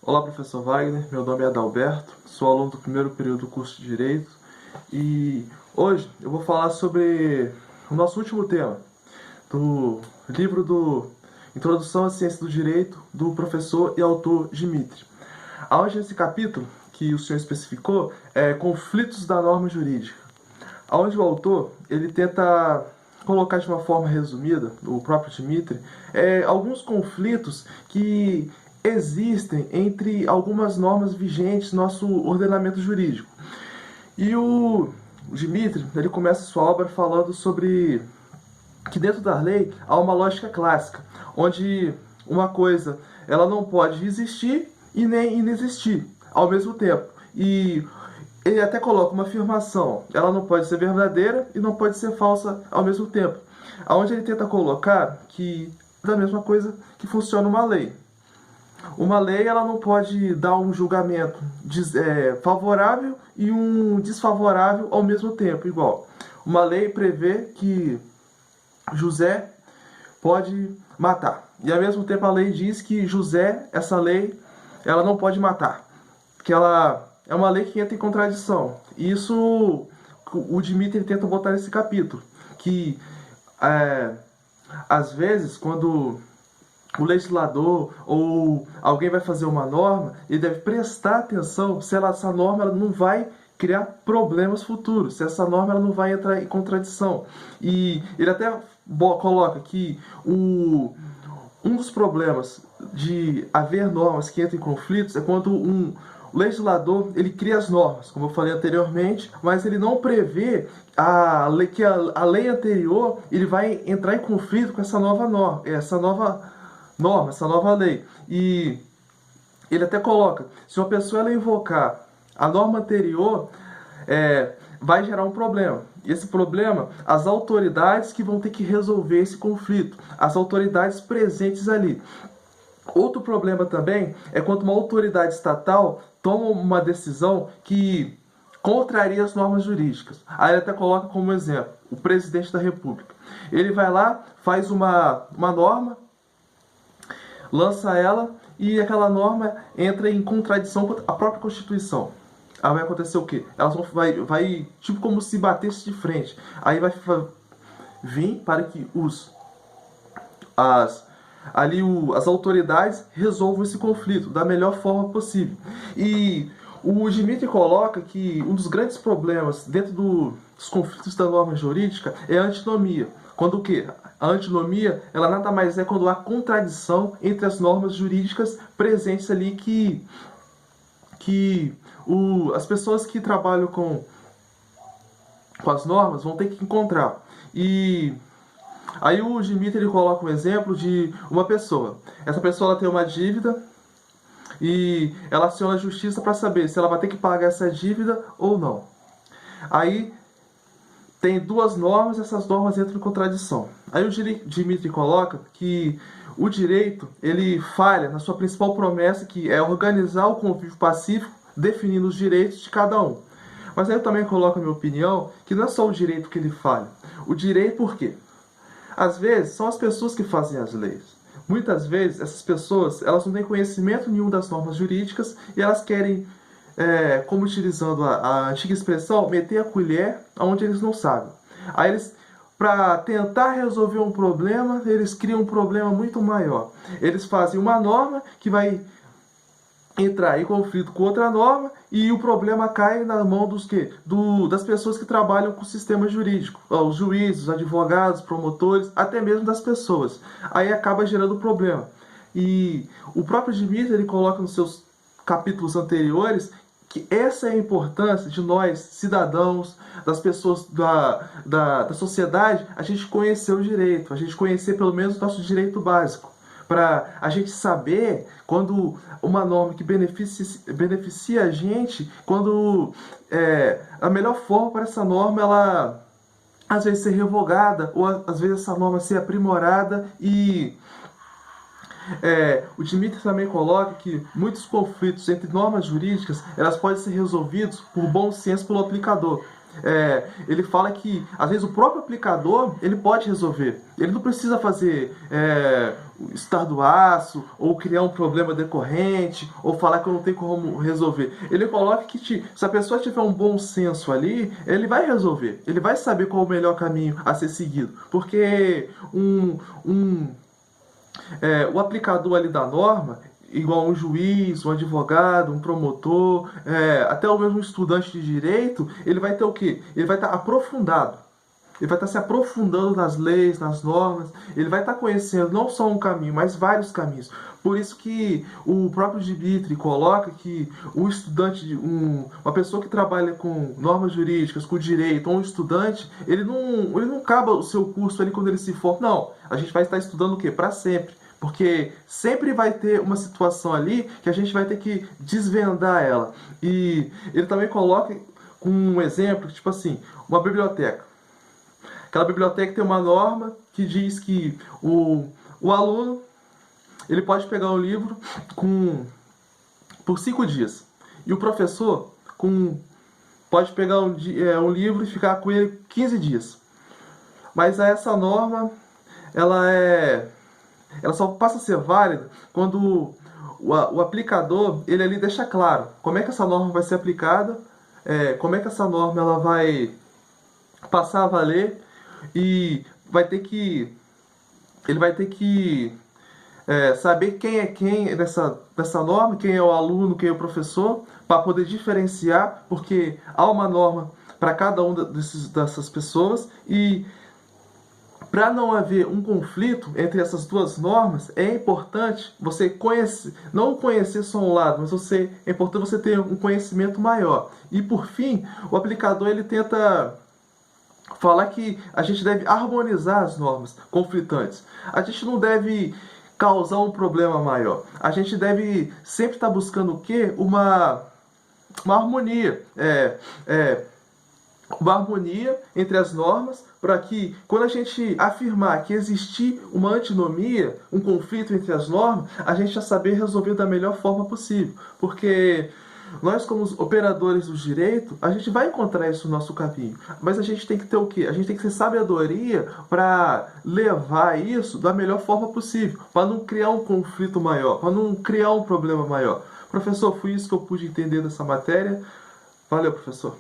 Olá, professor Wagner, meu nome é Adalberto, sou aluno do primeiro período do curso de Direito e hoje eu vou falar sobre o nosso último tema, do livro do Introdução à Ciência do Direito, do professor e autor Dmitri. Aonde nesse capítulo, que o senhor especificou, é conflitos da norma jurídica, onde o autor ele tenta colocar de uma forma resumida, o próprio Dmitri, alguns conflitos que existem entre algumas normas vigentes no nosso ordenamento jurídico. E o Dmitri ele começa sua obra falando sobre que dentro da lei há uma lógica clássica, onde uma coisa ela não pode existir e nem inexistir ao mesmo tempo. E ele até coloca uma afirmação, ela não pode ser verdadeira e não pode ser falsa ao mesmo tempo. Onde ele tenta colocar que da mesma coisa que funciona uma lei. Uma lei ela não pode dar um julgamento favorável e um desfavorável ao mesmo tempo, igual. Uma lei prevê que José pode matar. E ao mesmo tempo a lei diz que José, essa lei, ela não pode matar. Que ela é uma lei que entra em contradição. E isso o Dmitri tenta botar nesse capítulo. Que às vezes quando o legislador ou alguém vai fazer uma norma, ele deve prestar atenção se essa norma ela não vai criar problemas futuros, se essa norma ela não vai entrar em contradição. E ele até coloca que um dos problemas de haver normas que entram em conflitos é quando o legislador ele cria as normas, como eu falei anteriormente, mas ele não prevê que a lei anterior ele vai entrar em conflito com essa nova norma, essa nova lei. E ele até coloca, se uma pessoa ela invocar a norma anterior, vai gerar um problema. E esse problema, as autoridades que vão ter que resolver esse conflito, as autoridades presentes ali. Outro problema também é quando uma autoridade estatal toma uma decisão que contraria as normas jurídicas. Aí ele até coloca como exemplo o presidente da República. Ele vai lá, faz uma norma, lança ela e aquela norma entra em contradição com a própria Constituição. Aí vai acontecer o quê? Elas vai tipo como se batesse de frente. Aí vai vir para que as autoridades resolvam esse conflito da melhor forma possível. E o Dmitri coloca que um dos grandes problemas dentro dos conflitos da norma jurídica é a antinomia. Quando o quê? A antinomia, ela nada mais é quando há contradição entre as normas jurídicas presentes ali que as pessoas que trabalham com as normas vão ter que encontrar. E aí o Dmitri ele coloca um exemplo de uma pessoa. Essa pessoa ela tem uma dívida e ela aciona a justiça para saber se ela vai ter que pagar essa dívida ou não. Aí tem duas normas, essas normas entram em contradição. Aí o Dmitri coloca que o direito ele falha na sua principal promessa, que é organizar o convívio pacífico, definindo os direitos de cada um. Mas aí eu também coloco a minha opinião que não é só o direito que ele falha. O direito por quê? Às vezes são as pessoas que fazem as leis. Muitas vezes essas pessoas elas não têm conhecimento nenhum das normas jurídicas e elas querem, como utilizando a antiga expressão, meter a colher onde eles não sabem. Aí eles, para tentar resolver um problema, eles criam um problema muito maior. Eles fazem uma norma que vai entrar em conflito com outra norma e o problema cai na mão das pessoas que trabalham com o sistema jurídico, os juízes, os advogados, promotores, até mesmo das pessoas. Aí acaba gerando problema. E o próprio Dmitri ele coloca nos seus capítulos anteriores que essa é a importância de nós, cidadãos, das pessoas da sociedade, a gente conhecer o direito, a gente conhecer pelo menos o nosso direito básico, para a gente saber quando uma norma que beneficia a gente, quando a melhor forma para essa norma ela às vezes ser revogada ou às vezes essa norma ser aprimorada. E o Dmitri também coloca que muitos conflitos entre normas jurídicas elas podem ser resolvidos por bom senso pelo aplicador. Ele fala que, às vezes, o próprio aplicador ele pode resolver. Ele não precisa fazer estarduaço, ou criar um problema decorrente, ou falar que eu não tenho como resolver. Ele coloca que se a pessoa tiver um bom senso ali, ele vai resolver. Ele vai saber qual é o melhor caminho a ser seguido. Porque o aplicador ali da norma, igual um juiz, um advogado, um promotor, até o mesmo estudante de direito, ele vai ter o quê? Ele vai estar aprofundado. Ele vai estar se aprofundando nas leis, nas normas. Ele vai estar conhecendo não só um caminho, mas vários caminhos. Por isso que o próprio Dimitri coloca que um estudante, uma pessoa que trabalha com normas jurídicas, com direito, ou um estudante, ele não acaba o seu curso ali quando ele se forma. Não, a gente vai estar estudando o quê? Para sempre. Porque sempre vai ter uma situação ali que a gente vai ter que desvendar ela. E ele também coloca um exemplo, tipo assim, uma biblioteca. Aquela biblioteca tem uma norma que diz que o aluno ele pode pegar um livro por 5 dias. E o professor pode pegar um livro e ficar com ele 15 dias. Mas essa norma, ela só passa a ser válida quando o aplicador ele ali deixa claro como é que essa norma vai ser aplicada, como é que essa norma ela vai passar a valer, e ele vai ter que saber quem é quem dessa norma, quem é o aluno, quem é o professor, para poder diferenciar, porque há uma norma para cada um dessas pessoas, e para não haver um conflito entre essas duas normas, é importante você não conhecer só um lado, mas é importante você ter um conhecimento maior. E por fim, o aplicador ele tenta falar que a gente deve harmonizar as normas conflitantes. A gente não deve causar um problema maior. A gente deve sempre estar buscando o quê? Uma harmonia. Uma harmonia entre as normas, para que, quando a gente afirmar que existir uma antinomia, um conflito entre as normas, a gente já saber resolver da melhor forma possível. Porque nós, como os operadores do direito, a gente vai encontrar isso no nosso caminho. Mas a gente tem que ter o quê? A gente tem que ter sabedoria para levar isso da melhor forma possível, para não criar um conflito maior, para não criar um problema maior. Professor, foi isso que eu pude entender dessa matéria. Valeu, professor.